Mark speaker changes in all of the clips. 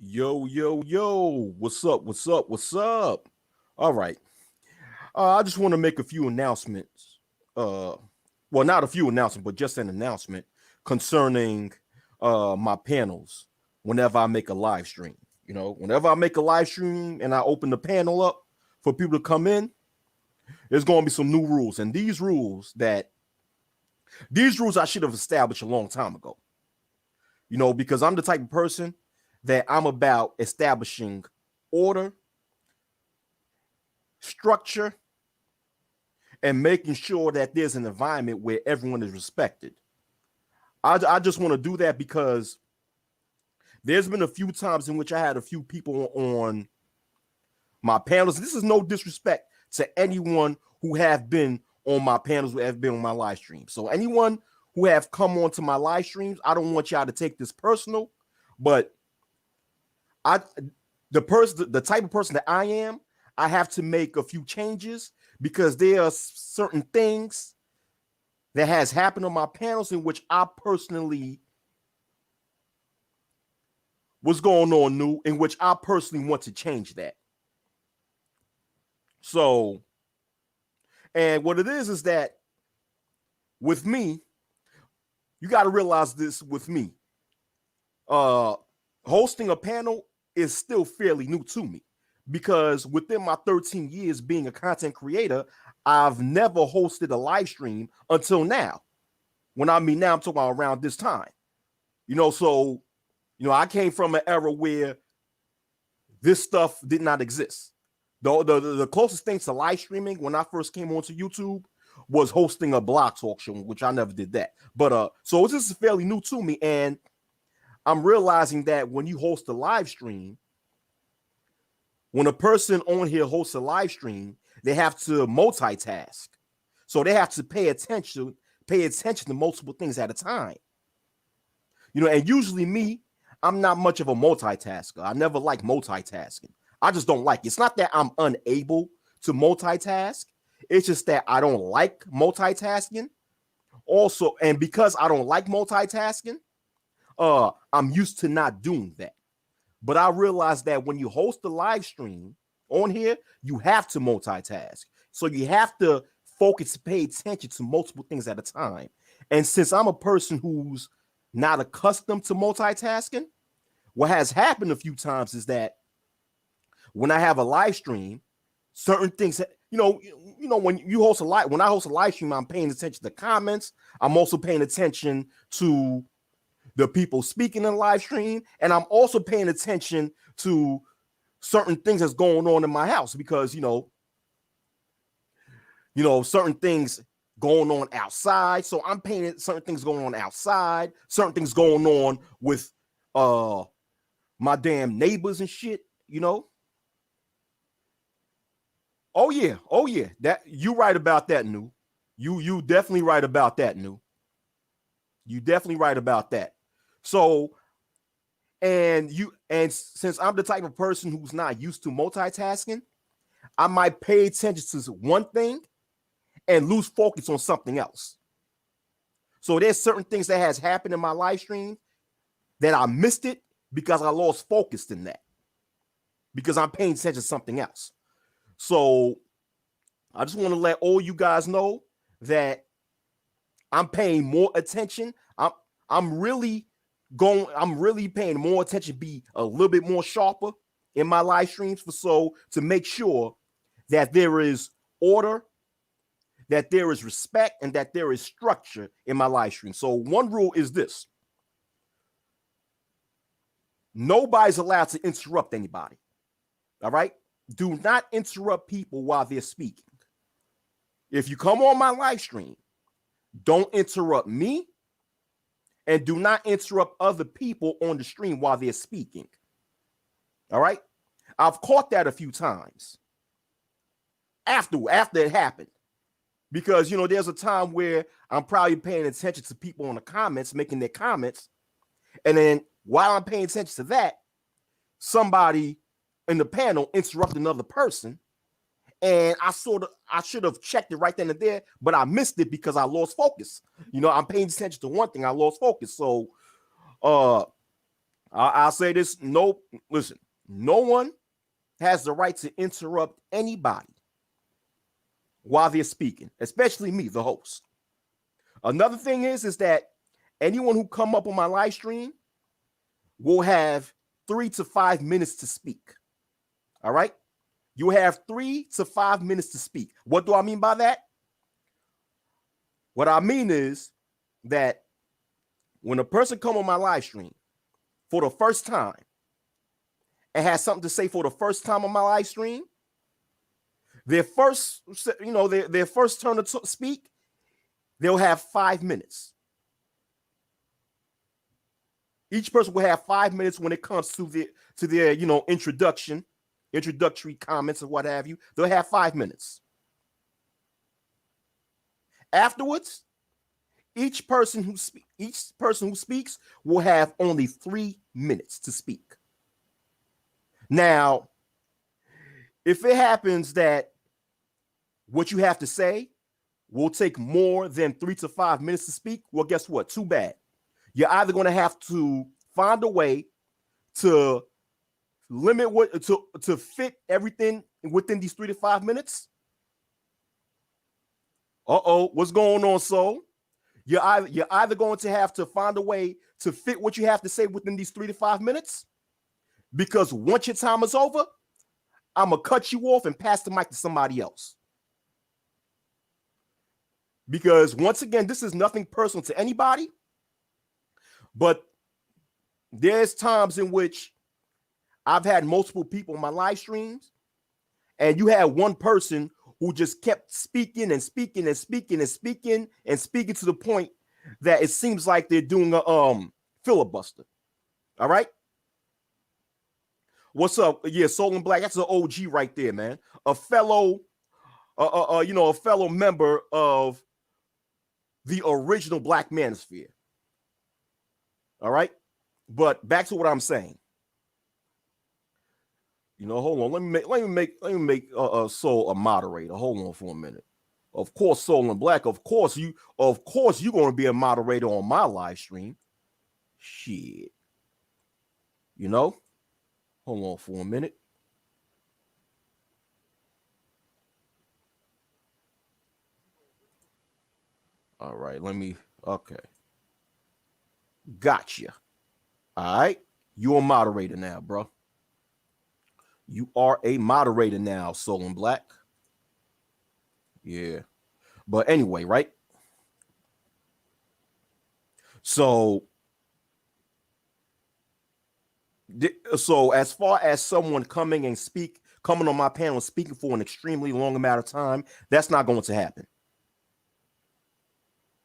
Speaker 1: Yo, yo, yo. What's up? What's up? What's up? All right. I just want to make a few announcements. Well, not a few announcements, but just an announcement concerning my panels whenever I make a live stream. Whenever I make a live stream and I open the panel up for people to come in, there's going to be some new rules. And these rules I should have established a long time ago. Because I'm the type of person that I'm about establishing order, structure, and making sure that there's an environment where everyone is respected. I just want to do that because there's been a few times in which I had a few people on my panels. This is no disrespect to anyone who have been on my panels, who have been on my live stream. So anyone who have come onto my live streams, I don't want y'all to take this personal, but the type of person that I am, I have to make a few changes because there are certain things that has happened on my panels in which I personally was going on new, in which I personally want to change that. So, and what it is that with me, you got to realize this with me. Hosting a panel is still fairly new to me because within my 13 years being a content creator, I've never hosted a live stream until now. When I mean now, I'm talking about around this time. So, I came from an era where this stuff did not exist. The closest thing to live streaming when I first came onto YouTube was hosting a blog talk show, which I never did that. But so this is fairly new to me, and I'm realizing that when you host a live stream, when a person on here hosts a live stream, they have to multitask. So they have to pay attention to multiple things at a time. And usually me, I'm not much of a multitasker. I never like multitasking. I just don't like it. It's not that I'm unable to multitask. It's just that I don't like multitasking. Also, and because I don't like multitasking, I'm used to not doing that. But I realized that when you host a live stream on here, you have to multitask. So you have to focus, pay attention to multiple things at a time. And since I'm a person who's not accustomed to multitasking, what has happened a few times is that when I have a live stream, certain things, when I host a live stream, I'm paying attention to comments. I'm also paying attention to the people speaking in the live stream, and I'm also paying attention to certain things that's going on in my house because certain things going on outside. So I'm paying certain things going on outside, certain things going on with my damn neighbors and shit. Oh yeah. That you right about that, Nu. You definitely right about that, Nu. You definitely right about that. So, and since I'm the type of person who's not used to multitasking, I might pay attention to one thing and lose focus on something else. So there's certain things that has happened in my live stream that I missed it because I lost focus in that because I'm paying attention to something else. So I just want to let all you guys know that I'm paying more attention. I'm really paying more attention, be a little bit more sharper in my live streams to make sure that there is order, that there is respect, and that there is structure in my live stream. So one rule is this: nobody's allowed to interrupt anybody. All right? Do not interrupt people while they're speaking. If you come on my live stream, don't interrupt me, and do not interrupt other people on the stream while they're speaking. All right? I've caught that a few times after it happened. Because, there's a time where I'm probably paying attention to people in the comments, making their comments. And then while I'm paying attention to that, somebody in the panel interrupted another person. And I should have checked it right then and there, but I missed it because I lost focus. I'm paying attention to one thing, I lost focus. So I I'll say this. No, listen, no one has the right to interrupt anybody while they're speaking, especially me, the host. Another thing is that anyone who come up on my live stream will have 3 to 5 minutes to speak. All right? You have 3 to 5 minutes to speak. What do I mean by that? What I mean is that when a person come on my live stream for the first time and has something to say for the first time on my live stream, their first, their first turn to speak, they'll have 5 minutes. Each person will have 5 minutes when it comes to their introductory comments or what have you. They'll have 5 minutes. Afterwards, each person who speaks will have only 3 minutes to speak. Now, if it happens that what you have to say will take more than 3 to 5 minutes to speak, well, guess what? Too bad. You're either going to have to find a way to limit to fit everything within these 3 to 5 minutes. What's going on, soul? You're either going to have to find a way to fit what you have to say within these 3 to 5 minutes, because once your time is over, I'm gonna cut you off and pass the mic to somebody else. Because once again, this is nothing personal to anybody, but there's times in which I've had multiple people on my live streams, and you had one person who just kept speaking and speaking and speaking and speaking and speaking to the point that it seems like they're doing a filibuster. All right. What's up? Yeah, Soul and Black. That's an OG right there, man. A fellow member of the original Black Manosphere. All right. But back to what I'm saying. Hold on. Let me make Soul a moderator. Hold on for a minute. Of course, Soul and Black. Of course, you're going to be a moderator on my live stream. Shit. Hold on for a minute. All right. Okay. Gotcha. All right. You're a moderator now, bro. You are a moderator now, Soul and Black. Yeah. But anyway, right? So as far as someone coming on my panel and speaking for an extremely long amount of time, that's not going to happen.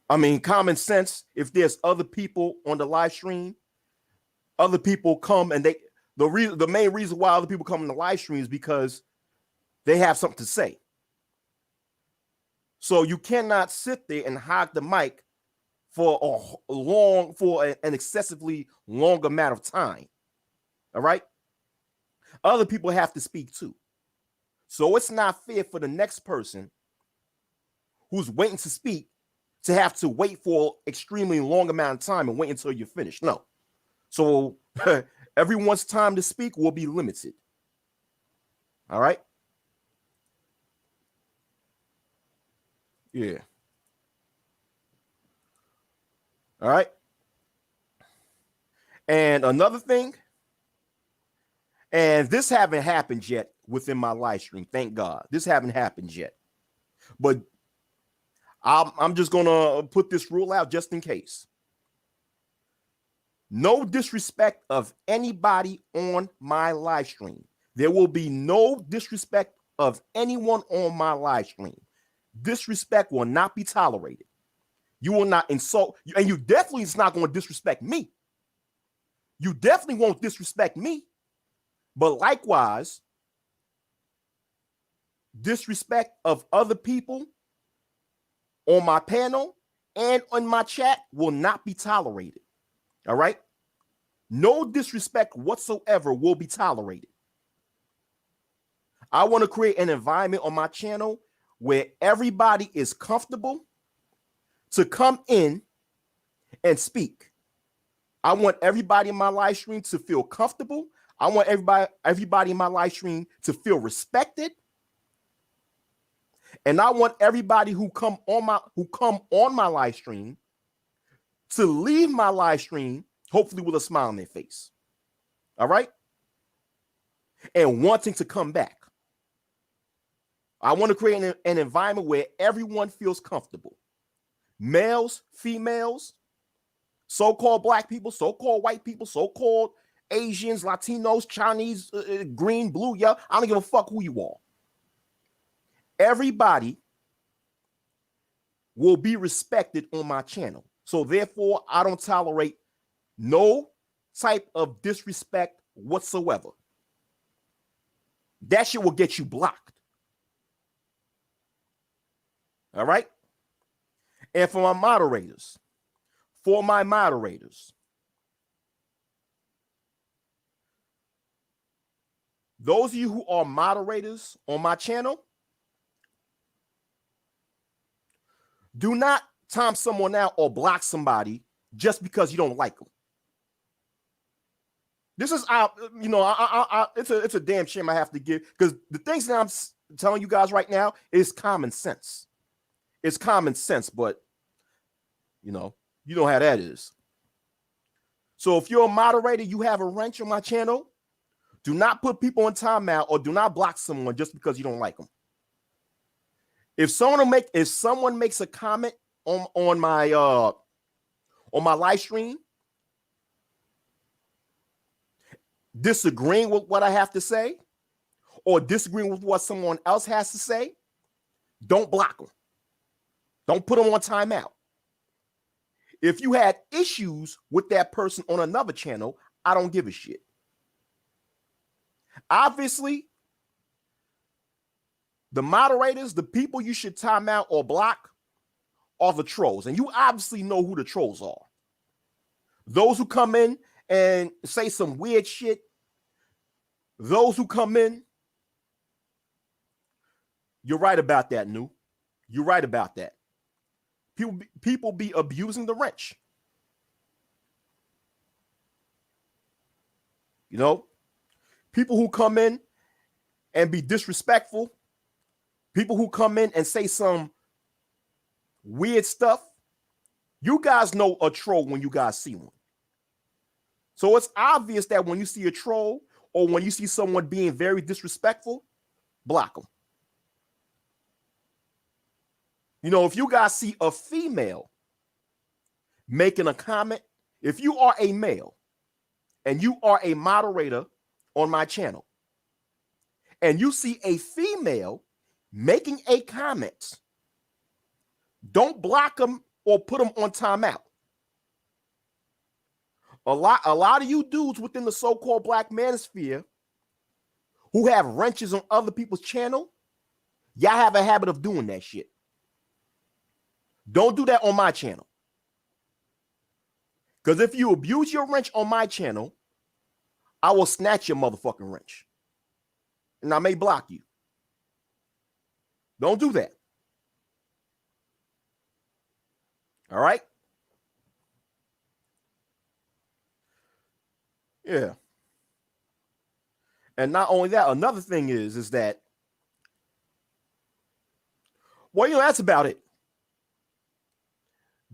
Speaker 1: I mean, common sense, if there's other people on the live stream, other people come and the main reason why other people come in the live stream is because they have something to say. So you cannot sit there and hog the mic for an excessively long amount of time. All right. Other people have to speak too. So it's not fair for the next person who's waiting to speak to have to wait for extremely long amount of time and wait until you're finished. No. So everyone's time to speak will be limited. All right. Yeah. All right. And another thing, and this haven't happened yet within my live stream. Thank God. This haven't happened yet. But I'm just going to put this rule out just in case. No disrespect of anybody on my live stream. There will be no disrespect of anyone on my live stream. Disrespect will not be tolerated. You will not insult, and you definitely is not going to disrespect me. You definitely won't disrespect me. But likewise, disrespect of other people on my panel and on my chat will not be tolerated. All right? No disrespect whatsoever will be tolerated. I want to create an environment on my channel where everybody is comfortable to come in and speak. I want everybody in my live stream to feel comfortable. I want everybody in my live stream to feel respected. And I want everybody who come on my live stream to leave my live stream, hopefully with a smile on their face. All right? And wanting to come back. I want to create an environment where everyone feels comfortable. Males, females, so-called black people, so-called white people, so-called Asians, Latinos, Chinese, green, blue, yellow. I don't give a fuck who you are. Everybody will be respected on my channel. So therefore, I don't tolerate no type of disrespect whatsoever. That shit will get you blocked. All right? And for my moderators, those of you who are moderators on my channel, do not time someone out or block somebody just because you don't like them. This is, it's a damn shame I have to give, because the things that I'm telling you guys right now is common sense. It's common sense, but you know how that is. So if you're a moderator, you have a wrench on my channel, do not put people in timeout or do not block someone just because you don't like them. If someone makes a comment on my live stream, disagreeing with what I have to say or disagreeing with what someone else has to say, don't block them. Don't put them on timeout. If you had issues with that person on another channel, I don't give a shit. Obviously, the moderators, the people you should time out or block are the trolls. And you obviously know who the trolls are. Those who come in and say some weird shit. Those who come in. You're right about that, Nu. You're right about that. People be abusing the wrench. You know, people who come in and be disrespectful, people who come in and say some weird stuff, you guys know a troll when you guys see one. So it's obvious that when you see a troll or when you see someone being very disrespectful, block them. You know, if you guys see a female making a comment, if you are a male and you are a moderator on my channel and you see a female making a comment, don't block them or put them on timeout. A lot of you dudes within the so-called black manosphere who have wrenches on other people's channel, y'all have a habit of doing that shit. Don't do that on my channel. Because if you abuse your wrench on my channel, I will snatch your motherfucking wrench. And I may block you. Don't do that. All right? Yeah. And not only that, another thing is that, well, you know, that's about it.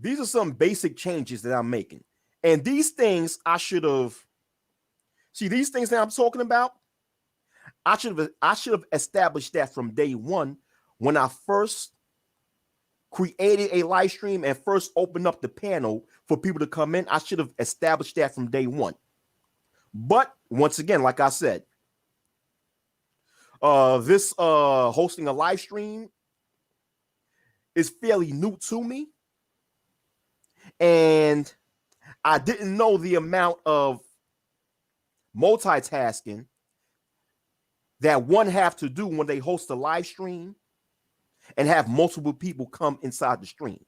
Speaker 1: These are some basic changes that I'm making. And these things I should have, see, these things that I'm talking about, I should have established that from day one when I first created a live stream and first opened up the panel for people to come in. I should have established that from day one. But once again, like I said, this hosting a live stream is fairly new to me. And I didn't know the amount of multitasking that one have to do when they host a live stream and have multiple people come inside the stream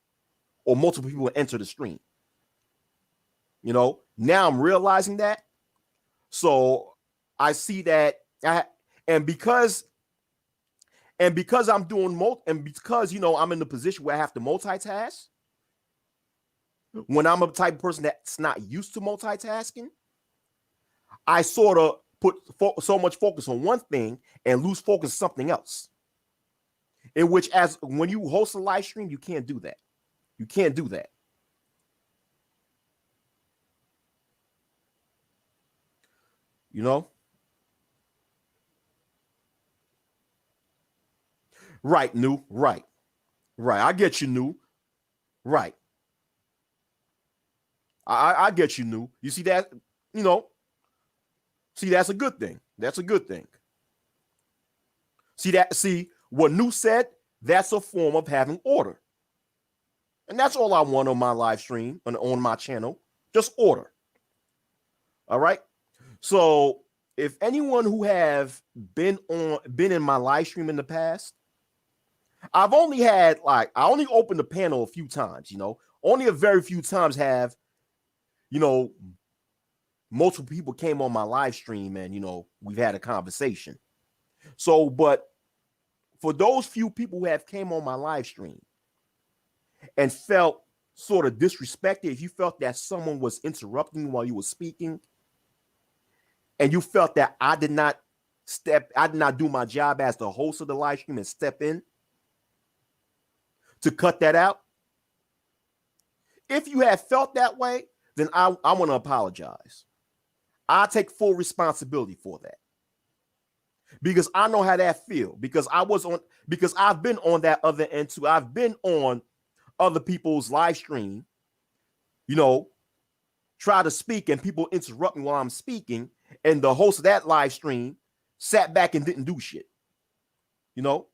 Speaker 1: or multiple people enter the stream. You know, now I'm realizing that. So I see that and because I'm doing because, you know, I'm in the position where I have to multitask, when I'm a type of person that's not used to multitasking, I sort of put so much focus on one thing and lose focus on something else. In which, as when you host a live stream, you can't do that. You can't do that. You know? Right, New. Right. Right. I get you, New. Right. I get you, New. You see that? You know, see, that's a good thing. That's a good thing. See what New said? That's a form of having order. And that's all I want on my live stream, on my channel. Just order. All right. So if anyone who have been in my live stream in the past, I've only had I only opened the panel a few times, only a very few times have, multiple people came on my live stream and, we've had a conversation. So, but for those few people who have came on my live stream and felt sort of disrespected, if you felt that someone was interrupting you while you were speaking and you felt that I did not do my job as the host of the live stream and step in to cut that out. If you have felt that way, then I want to apologize. I take full responsibility for that. Because I know how that feels. Because I've been on that other end too. I've been on other people's live stream, try to speak and people interrupt me while I'm speaking, and the host of that live stream sat back and didn't do shit. And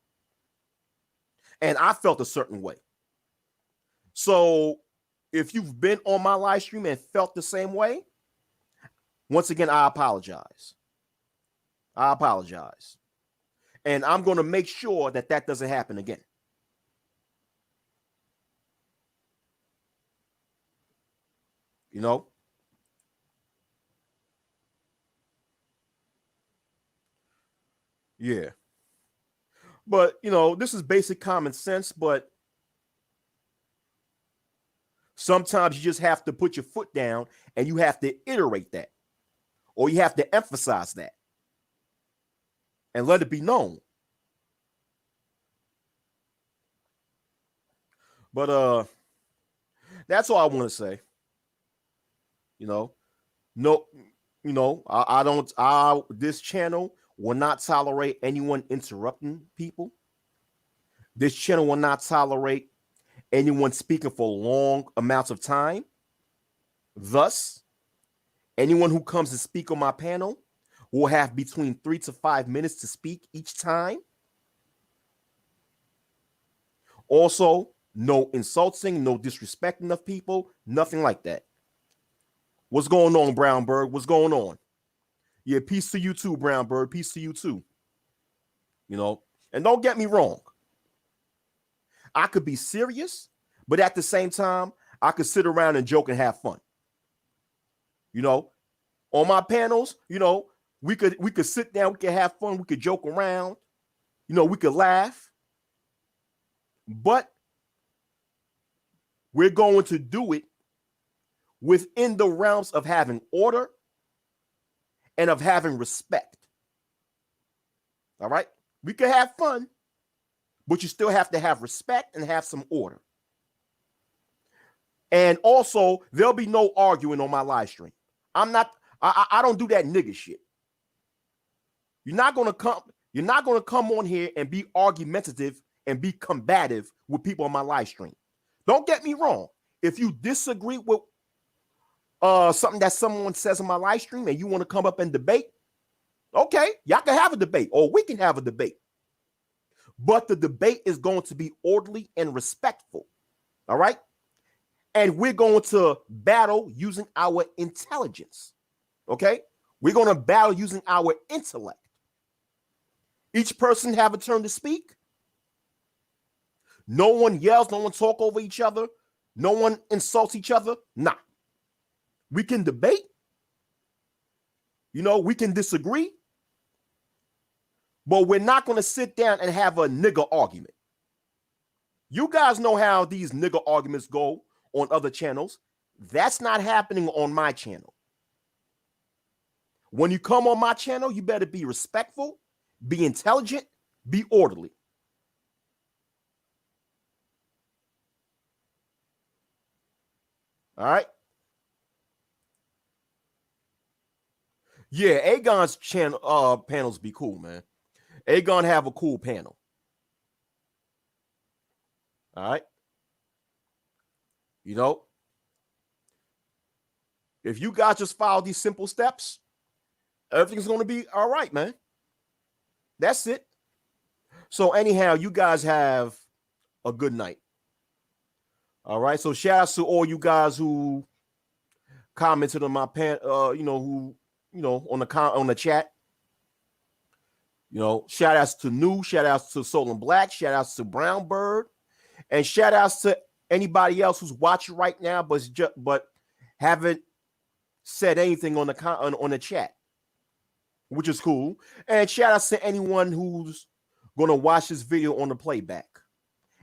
Speaker 1: I felt a certain way. So if you've been on my live stream and felt the same way, once again, I apologize. I apologize. And I'm going to make sure that doesn't happen again. Yeah. But, this is basic common sense, but sometimes you just have to put your foot down and you have to iterate that, or you have to emphasize that and let it be known. But that's all I want to say. This channel will not tolerate anyone interrupting people. This channel will not tolerate anyone speaking for long amounts of time. Thus, anyone who comes to speak on my panel will have between 3 to 5 minutes to speak each time. Also, no insulting, no disrespecting of people, nothing like that. What's going on, Brownberg? What's going on? Yeah, peace to you too, Brownberg. Peace to you too. And don't get me wrong. I could be serious, but at the same time, I could sit around and joke and have fun. On my panels, we could sit down, we could have fun, we could joke around, we could laugh. But we're going to do it within the realms of having order and of having respect. All right? We can have fun, but you still have to have respect and have some order. And also, there'll be no arguing on my live stream. I don't do that nigga shit. You're not gonna come on here and be argumentative and be combative with people on my live stream. Don't get me wrong. If you disagree with something that someone says on my live stream and you want to come up and debate, okay, y'all can have a debate, or we can have a debate. But the debate is going to be orderly and respectful. All right? And we're going to battle using our intelligence. Okay? We're going to battle using our intellect. Each person have a turn to speak. No one yells, no one talk over each other, no one insults each other. Nah. We can debate. We can disagree. But we're not going to sit down and have a nigger argument. You guys know how these nigger arguments go on other channels. That's not happening on my channel. When you come on my channel, you better be respectful, be intelligent, be orderly. All right. Yeah, Aegon's channel panels be cool, man. Aegon have a cool panel. All right. You know, if you guys just follow these simple steps, everything's going to be all right, man. That's it. So anyhow, you guys have a good night. All right. So shout out to all you guys who commented on my who, on the chat. Shout outs to New, shout outs to Soul and Black, shout outs to Brown Bird, and shout outs to anybody else who's watching right now, but haven't said anything on the chat, which is cool. And shout outs to anyone who's gonna watch this video on the playback.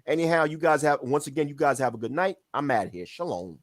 Speaker 1: Anyhow, you guys have a good night. I'm out of here. Shalom.